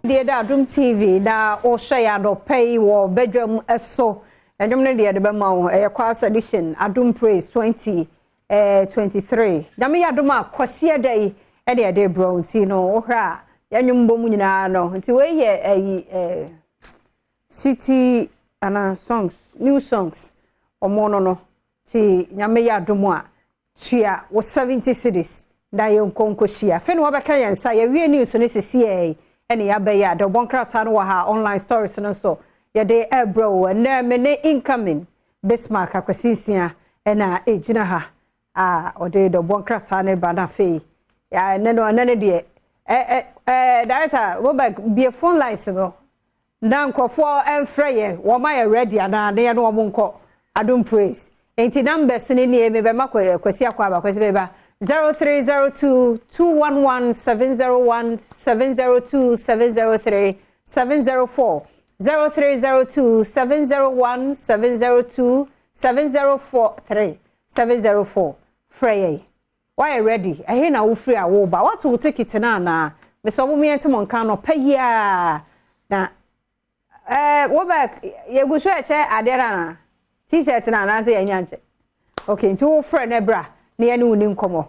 The Adom TV na o share do pay wo Badwam eso enwom ne de be ma wo e class edition Adom Praise 2023 nyame yadom akwase dai e de bro nti no wo hra yanwom bom nyina no nti we ye city ana songs new songs omo no ti nyame yadom a tua wo 70 cities da ye nkonkohia fe no wo beka yensa ye wie news no sisi Any abaya the one crowd no ha online stories no so ya de bro na me ne incoming Bismarck akwasisia na ejina ha o de the one crowd ne ba na fe ya ne no ne de director wo back be phone lines no na nkofo enfre ye wo ma ye ready na ne no wo nko Adom Praise enti numbers ne ne me be makwasi akwa ba kwasi be ba 0302 211 701 702 703 704 0302 701 702 704 704 Frey. Why ready? I hear now free a wo ba. What will take it na me so mo me ntimo nka no pay ya na wo back ye go show che adera na t-shirt na say anya nche. Okay, nti wo friend e bra na ye ne woni nkomo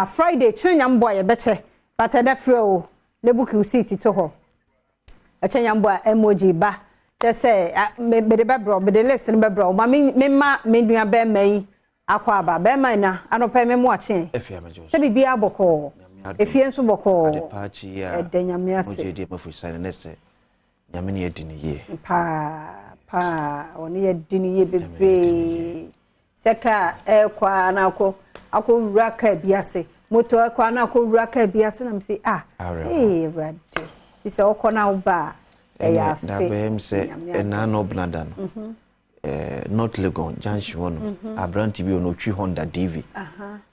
Friday chenyam boy beche but na freo ne book seat to ho chenyam boy emoji ba just say me de be bro me de listen be bro ma me nua be mai akwa ba be mai na anopa me mo ache efia me jo se bibia boko efie nso boko adepachi ya edanyame ase moje de mafrisa ne se nyame ne edini ye pa oni edini ye bebe seka kwa na ako raka biase moto kwa na ako raka biase na mse rade ise okona oba ya fe na bem se na no bnada no not legon junction wono abranti bi ono twi Honda DV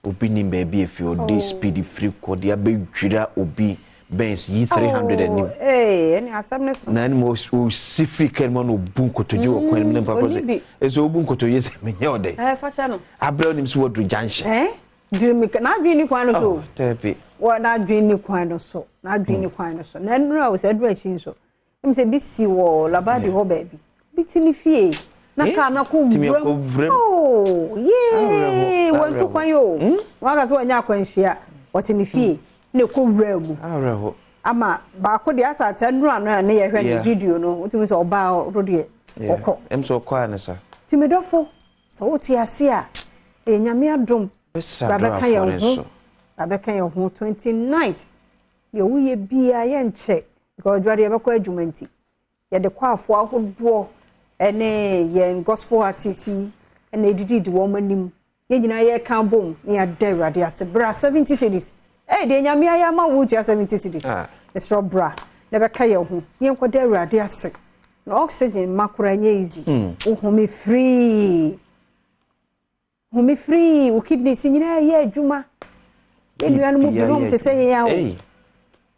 obi nim ba bi efi odi speed free code ya be twira obi Benz E300 enim eni asam ne so na ni mo si free ken mo no bu nkotoje wo kwan me papa se eso obu nkotoje se menye ode facha no abra nim so wodru junction dream na dream kwan no so tepe wo na dream kwan no so na dream kwan no so na nura wo se dru achi so em se bi si wo labadi ho baby bi tini fie na ka na ko vrem wo ntu kwan yo wa ga so nya kwanhia wo tini fie ne ko wramu awreho ama ba ko de asata nura no na ye hwe ne video no utimi so oba ro de okọ em so kwa na sa timedofo so oti ase a nyame adom Rabeka ye ho 29th ye wuye bia ye nche because dware ye beko adwumanti ye de kwafo ahodo ene ye gospel artist ene dididi wo manim ye nyina ye kan bom ye ade rade ase bra 70 cities de nyame aya ma wo 70 cities Mr. Bra Rabeka ye ho ye nkode rade ase na oxygen makura nye easy uhome free Home free, o kidney sinyina ye adwuma. Ye nuanu mu binom te say ya o.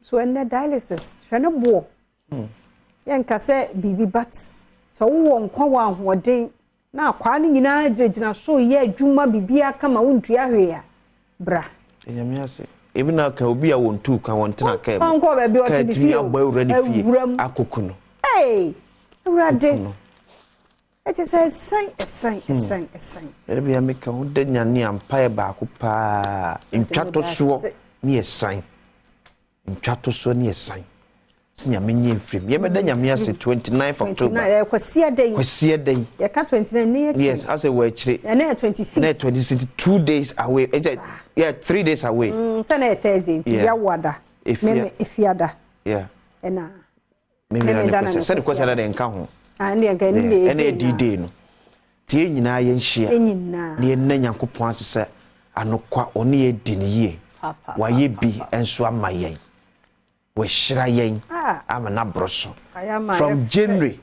So na dialysis, hwe ne bo. Ye nka se bibi bat. So wo nkwa wa ahoden na akwa ne nyina agirigina so ye adwuma bibia kama wontua hwe ya. Bra. Enyame ase. Ebi na ka obi a wontu ka wontena ka e. Onko ba bi o te fie. Ka agba ewura ne fie. Akoko no. Urade. It is a sign. Maybe I make a hundred and empire back up in chato so near sign. In chato so near sign. Senior minion frame. You better me as 29th October. Was day. You can't 29 yes, as a word, and 26. 26 2 days away. Yeah, 3 days away. Sunday, Thursday, yeah, water. If you are and maybe I said, of course, I didn't come. Ane agani le ene dide no tie nyina ye nhia ne enna Nyankopon asese anokwa one ye di ne ye wa ye bi enso ama yen wa hira yen ama na broso from January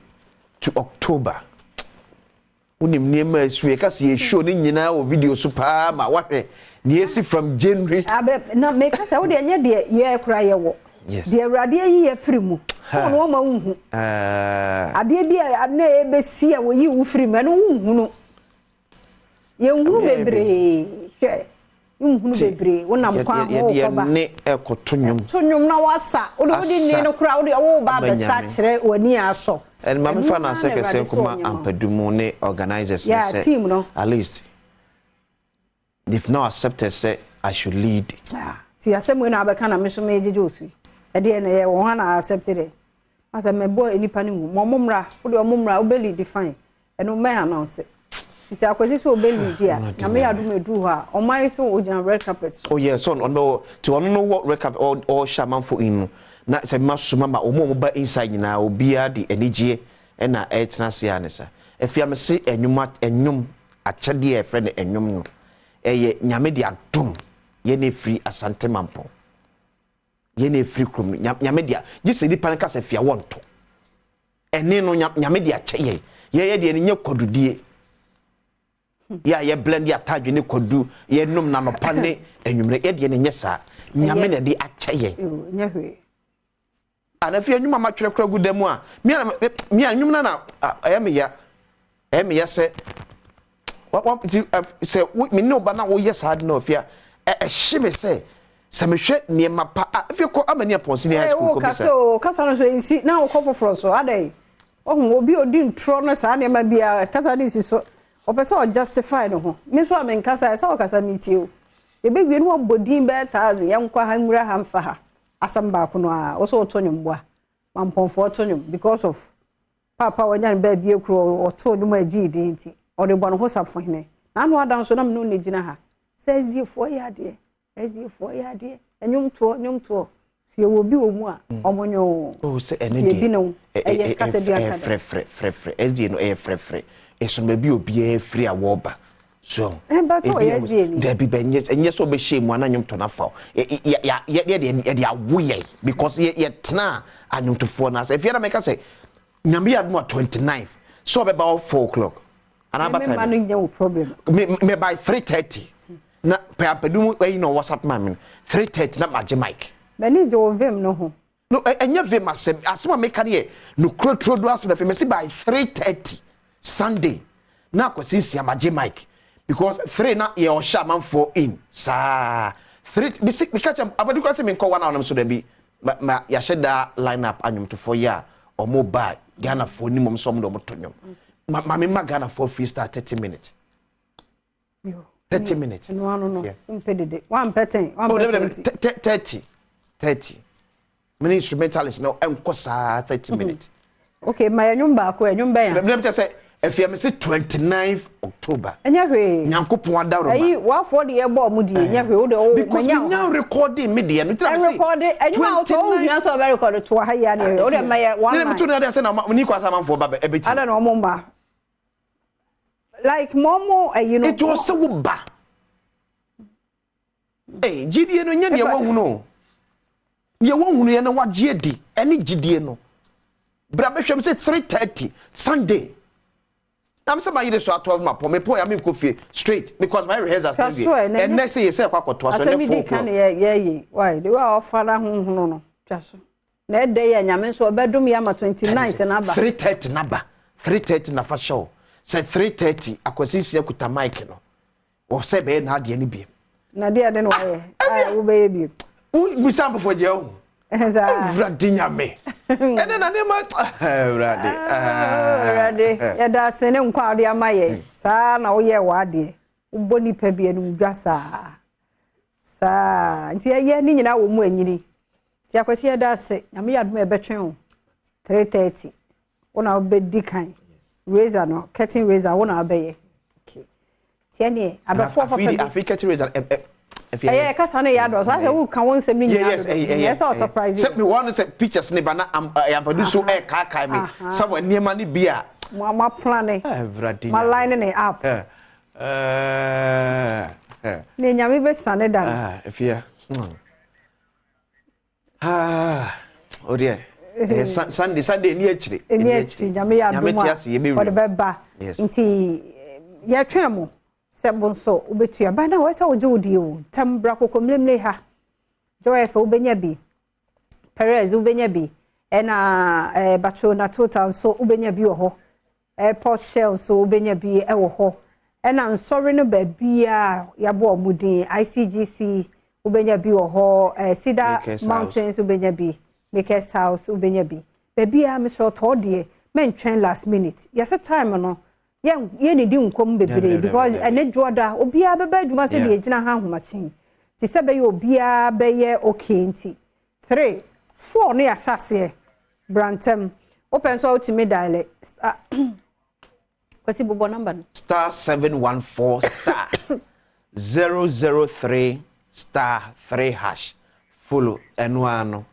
to October unim ne ma asue ka se ye show ne nyina o video so pa ma wahwe ne esi from January na make say wo de nya de ye kura ye wo de awrade yi ye firi mu ono ma unhu ade bia na ebesi a wo yi wo firi mu no unhu no ye unhu bebre hwe nhunu bebre wonam kwa ho ko ba ne ekotonyum tonyum na wasa odi ne no kura odi wo ba be sa kire wani aso and mama fa na se kuma ampedumu ne organizers say team no at least if not accepted say I should lead ti asemu na abeka na meso mejeje osu e de na ye won na accepted it asa me boy enipa ni mu momumra odi omumra obeli define eno me announce sisi akwesi so obeli dia na me adu medu ha o man so ojina red carpet oh yes so no to know what red carpet or shaman for in na se masuma ma omo ba inside nyina obia di enigye na etna se anesa efia me se enwum achade e friend enwum no eye nyame di adom ye na free asante mampo ye na free krom nyame dia gise di pan kasa fia wonto ene no nyame dia kyeye ye de nya kodudie ya ye blend ya tadwe ne kodu ye num na no pane enwumre ye de nya sa nyame na di akyeye nya hwe ana fia nwuma ma twere kura gudemu a mi anwum na ya se se me no ba na wo yes hard no fia hye se me hwe ne ma pa fia ko amani aponsi ne high school ko bisa kasa no so insi na wo ko foforo so adai ohun obi odi ntro no sa ne ma bia kasa dis so opeso o justify no ho me so amen kasa sa o kasa miti o e be wie no abodin be 1000 yankwa ha nwura ha mfa ha asamba ko no a wo so otonyum boa mamponfo otonyum because of papa wanyan ba bie kro oto no ma gidi nti o de bono ho sapfo hene na no adan so na me no ne gina ha sezifo ya de enyum to si e wo bi wo mu a omonyo o se ene de bi no eye kasa bi aka frefre sd no frefre eso me bi obi e free awoba so ba so ye de bi benye enye so be shame ana nyum to na fa ye de awoye because ye tena anyum to for na say if you na make say nyame ya mo 29 so be about 4 o'clock ana ba time me no problem me by 3:30 na peapedum wey no WhatsApp man 3:30 na maje mic bani jo vim no ho no enye vim asema make ne no krotro do asema fe me say by 3:30 Sunday na kwasi sia maje mic because 3 na ye o shaman for in sa 3 be catch abadu kwase me nko wana so da bi ma ya sheda lineup anyum to for ya o mobile Ghana for ni mom som do motonyom ma me Ghana for freestyle 30 minutes 30 minutes. No. Impeded. 30. Many instrumentalists no enkosa 30 minutes. Okay, my nyumba ko nyumba ya. Let me just say if you say 29th October. Enya hwe. Nyankopon adaro ma. Ayi wa for the ebo mu die enya hwe wo de o because we now recording media no tell me say. Recording enya auto o hia so be record to ha ya na o de ma ya one. Let me tell you say na ni kwasa man for baba ebeti. Ada no mo mba. Like momo you know it was so ba gidie no nya ne wahunu ye wahunu ye na wagye di ene gidie no bra behwem say 3:30 Sunday I'm say my year so 12 ma po me po ya me ko fie straight because my rehearsals and next say say kwakoto aso ne 4 kan ye why they were offer hunhunu no twaso na e dey ya nyame so obedum ya ma 29th na ba 3:30 na ba 3:30 na fa show say 3:30 akwasisi akuta mic no o say be na ade ne bi na dia de no waye wo be bi we sample for je o vradinya me ene na ne ma vrade ya da sene nkwa ade amaye saa na wo ye wa de wo boni pa bi enu dwa saa nti ye ni nyina wo mu anyiri ti akwasi ya da se na me yadom e betwen o 3:30 wona be dikan razor no cutting razor wona abeye okay tiene abafo papa Africa razor kasa na ya do so ase wo kan won sem ni nyina yes so surprise se me one say pictures ne ba na am produce kai me some niema ne bia ma plan ma line ne up ne nyame be sane dan efia odia Sunday ni achire nyame ya do ma for the beba nti ya twemo sebonso ubetua ba na wesa oje odi o tambra kokomlemle ha joy fa ubenya bi Perez ubenya bi ena Barcelona total so ubenya bi ho airport shell so ubenya bi e wo ho ena nsori no ba bia yabo omudin ICGC ubenya bi oho Cedar Mountains ubenya bi Makers House ubenya bi ba bia me so to de men train last minute yesa time no ye ni di nkom bebre because ene dwoda obia beba adwuma se de gina ha homachin ti se be ye obia be ye okay nti 3 4 ne asase Brantem open so ultimate dial kwasi bobo number star 714 star 003 star 3 hash follow enuano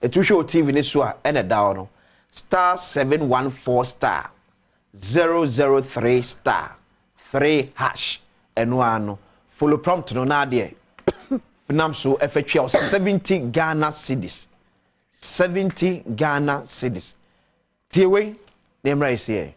etuhwe TV ne so a ene dawo no star 714 star 003 star 3 hash enuano follow prompt no na de nam so efetwa 70 Ghana cedis 70 Ghana cedis tiewe nemra ise.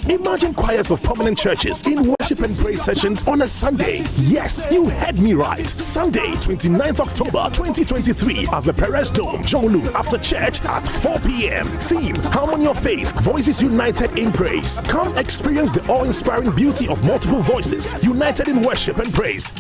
Imagine choirs of prominent churches in worship and praise sessions on a Sunday. Yes, you heard me right. Sunday, 29th October 2023 at the Perez Dome, Jolu, after church at 4 p.m. Theme, Harmony of Faith, Voices United in Praise. Come experience the awe-inspiring beauty of multiple voices united in worship and praise.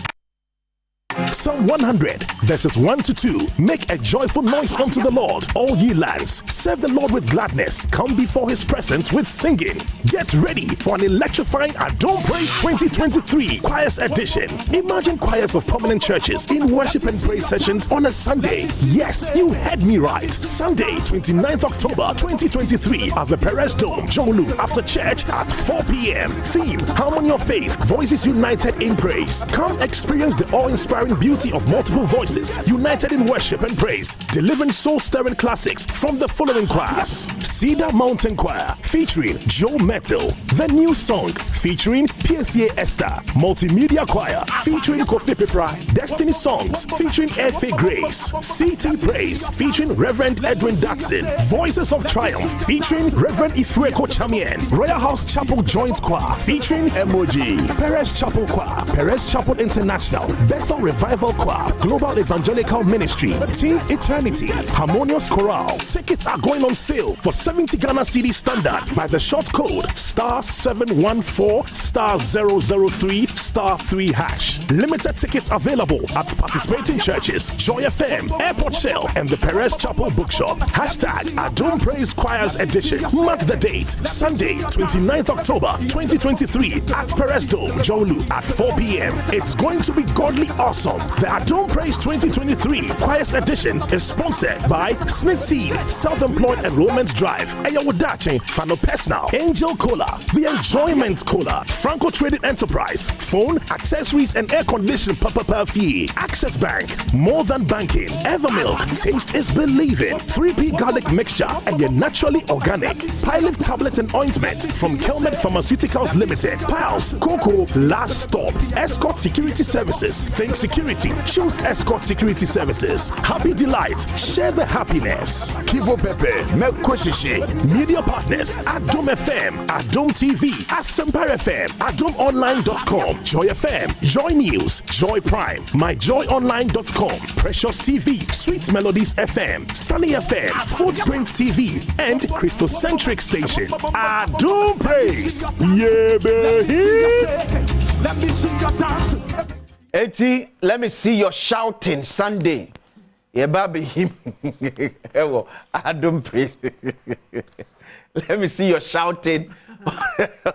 Psalm 100 verses 1-2. Make a joyful noise unto the Lord, all ye lands. Serve the Lord with gladness. Come before his presence with singing. Get ready for an electrifying Adom Praise 2023 Choirs Edition. Imagine choirs of prominent churches in worship and praise sessions on a Sunday. Yes, you heard me right. Sunday, 29th October 2023 at the Perez Dome, Jolu, after church at 4 p.m. Theme, Harmony of Faith, Voices United in Praise. Come experience the awe-inspiring beauty of multiple voices united in worship and praise, delivering soul-stirring classics from the following choirs: Cedar Mountain Choir featuring Joe Metal, The New Song featuring PSA Esther, Multimedia Choir featuring Kofi Pepra, Destiny Songs featuring Efe Grace, CT Praise featuring Reverend Edwin Datson, Voices of Triumph featuring Reverend Ifreko Chamien, Royal House Chapel Joint Choir featuring Emoji, Perez Chapel Choir, Perez Chapel International, Bethel Revival Choir, Global Evangelical Ministry, Team Eternity, Harmonious Chorale. Tickets are going on sale for 70 Ghana cedi standard by the short code star 714 star 003 star 3 hash. Limited tickets available at participating churches, Joy FM, Airport Shell, and the Perez Chapel Bookshop. Hashtag Adom Praise Choirs Edition. Mark the date, Sunday, 29th October 2023 at Perez Dome, Jolu at 4 p.m. It's going to be godly awesome. The Adom Praise 2023 Choirs Edition is sponsored by Snit Seed, Self-Employed Enrollment Drive, Ayawodache, Fano Personal, Angel Cola, The Enjoyment Cola, Franco Trading Enterprise, Phone, Accessories and Air Conditioning Papa Fee, Access Bank, More Than Banking, Evermilk, Taste is Believing, 3P Garlic Mixture, and your naturally organic, Pilot Tablet and Ointment from Kelmed Pharmaceuticals Limited, Piles, Coco, Last Stop, Escort Security Services, Think Security, choose Escort Security Services, Happy Delight, share the happiness. Kivo Pepe, Melkoshishi, Media Partners, Adom FM, Adom TV, Asempa FM, AdomOnline.com, Joy FM, Joy News, Joy Prime, MyJoyOnline.com, Precious TV, Sweet Melodies FM, Sunny FM, Footprint TV, and Christocentric Station. Adom Praise, yeah, baby. Let me see your dance. Eti, let me see your shouting Sunday. Yeah, baby, him. Adom Praise. Let me see your shouting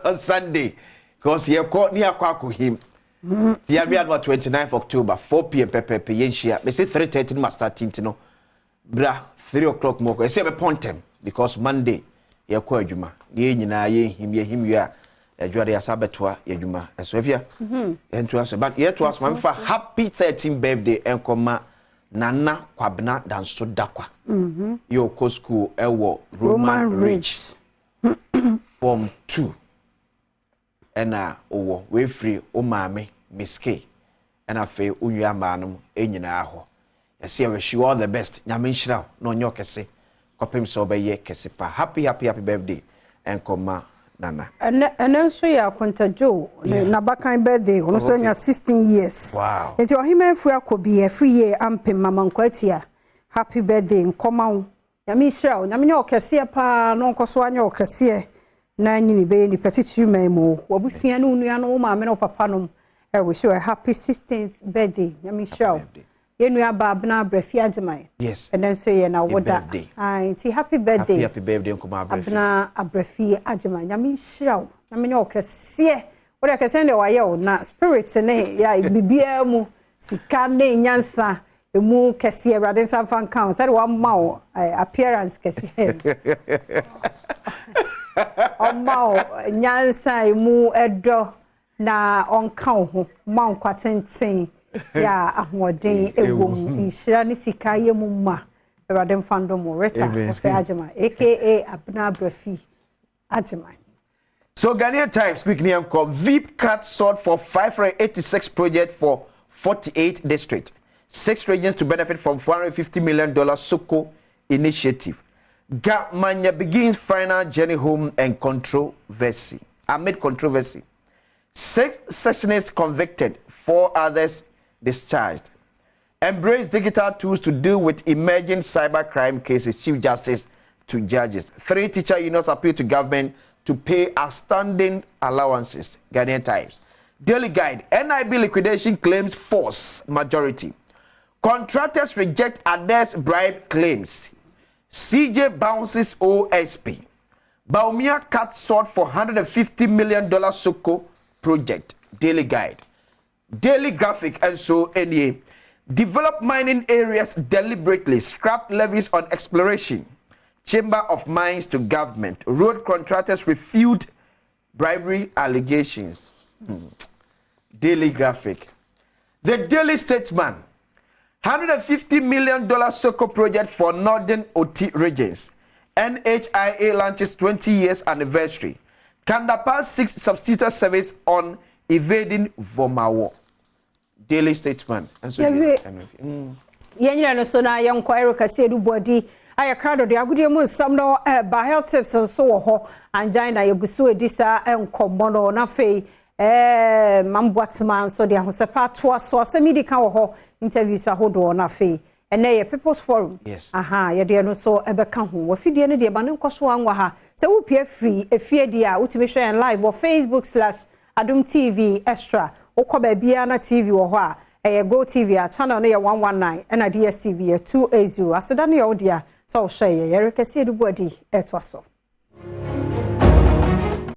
on Sunday. Because you caught near Kwaku him. The Aviad 29th October, 4 p.m. Pepe Yenshia. They say 3:30 must start tintino. Bra, 3 o'clock more. I say a point them because Monday, you call Juma. Ye him, you are. Juari asabetwa ya juma esofia entu aso but yet was man for happy 13th birthday enkoma nana kwabna danso dakwa yo ko school ewo Roman Ridge form 2 ena owo we free o maame miske ena fe onwia maanum enyina aho yesi we wish you all the best nyame nhyira no onyo kese kopem so obeye kese pa happy birthday enkoma Nana. And so ya Quintajo, Nabakan birthday, also 16 years. Wow. It's your him and Fua could be a free year amping Mamma Quetia. Happy birthday in Comau. Yami Shell, Yamino Cassia pa, non Coswano Cassia. na nyini be ni petitiri memo wabusua no nua no ma me no papa no wish you a happy 16th birthday nyame show yenua babna brefi agemai yes and then so ye na woda ti happy birthday happy birthday nkoma brefi abna abrefi agemai nyame show nyame ne okese woda kese ne waye o na spirit ne ya bibia mu sika ne nyansa emu kese Awurade san fan kan say wa ma appearance kese Omao nyansa emu edo na onka ho ma nkwatenten ya ahoden ewom inhira ne sika yemu ma Awurade mfando mo reta ose agema aka abna brafi agema. So Ghanaian Times speaking here called VIP cut sought for 586 project for 48 district 6 regions to benefit from $450 million Soko initiative. Gamanya begins final journey home and controversy. Amid controversy, 6 sessionists convicted, 4 others discharged. Embrace digital tools to deal with emerging cybercrime cases. Chief Justice to judges. 3 teacher unions appeal to government to pay outstanding allowances. Ghanaian Times. Daily Guide. NIB liquidation claims force majority. Contractors reject Adam's bribe claims. CJ bounces OSP. Baumia cut sought for $150 million Soko project. Daily Guide. Daily Graphic and so NA. Develop mining areas deliberately. Scrap levies on exploration. Chamber of Mines to government. Road contractors refute bribery allegations. Daily Graphic. The Daily Statesman. $150 million Soko project for Northern OT regions. NHIA launches 20 years anniversary. Kandapa 6 substitute service on evading Vomawo. Daily Statesman. And so yeah, no so na young choir kase du body. I crowd of the agudi mo some no by health tips and so ho and China yegusu edisa enkomono na fe mambwatman so dia hosepa to so asemidi kan ho interviews ahodo na fe ene ye people's forum yes aha ye de no so ebeka ho wafidie ne de ba ne nkoso anwa ha se wo pie free efie de a utimi share live or Facebook/Adom TV extra okoba bia na TV wo ho a Go TV a channel no ye 119 and DSTV 280 aseda no ye odia so share ye rekese du body etwaso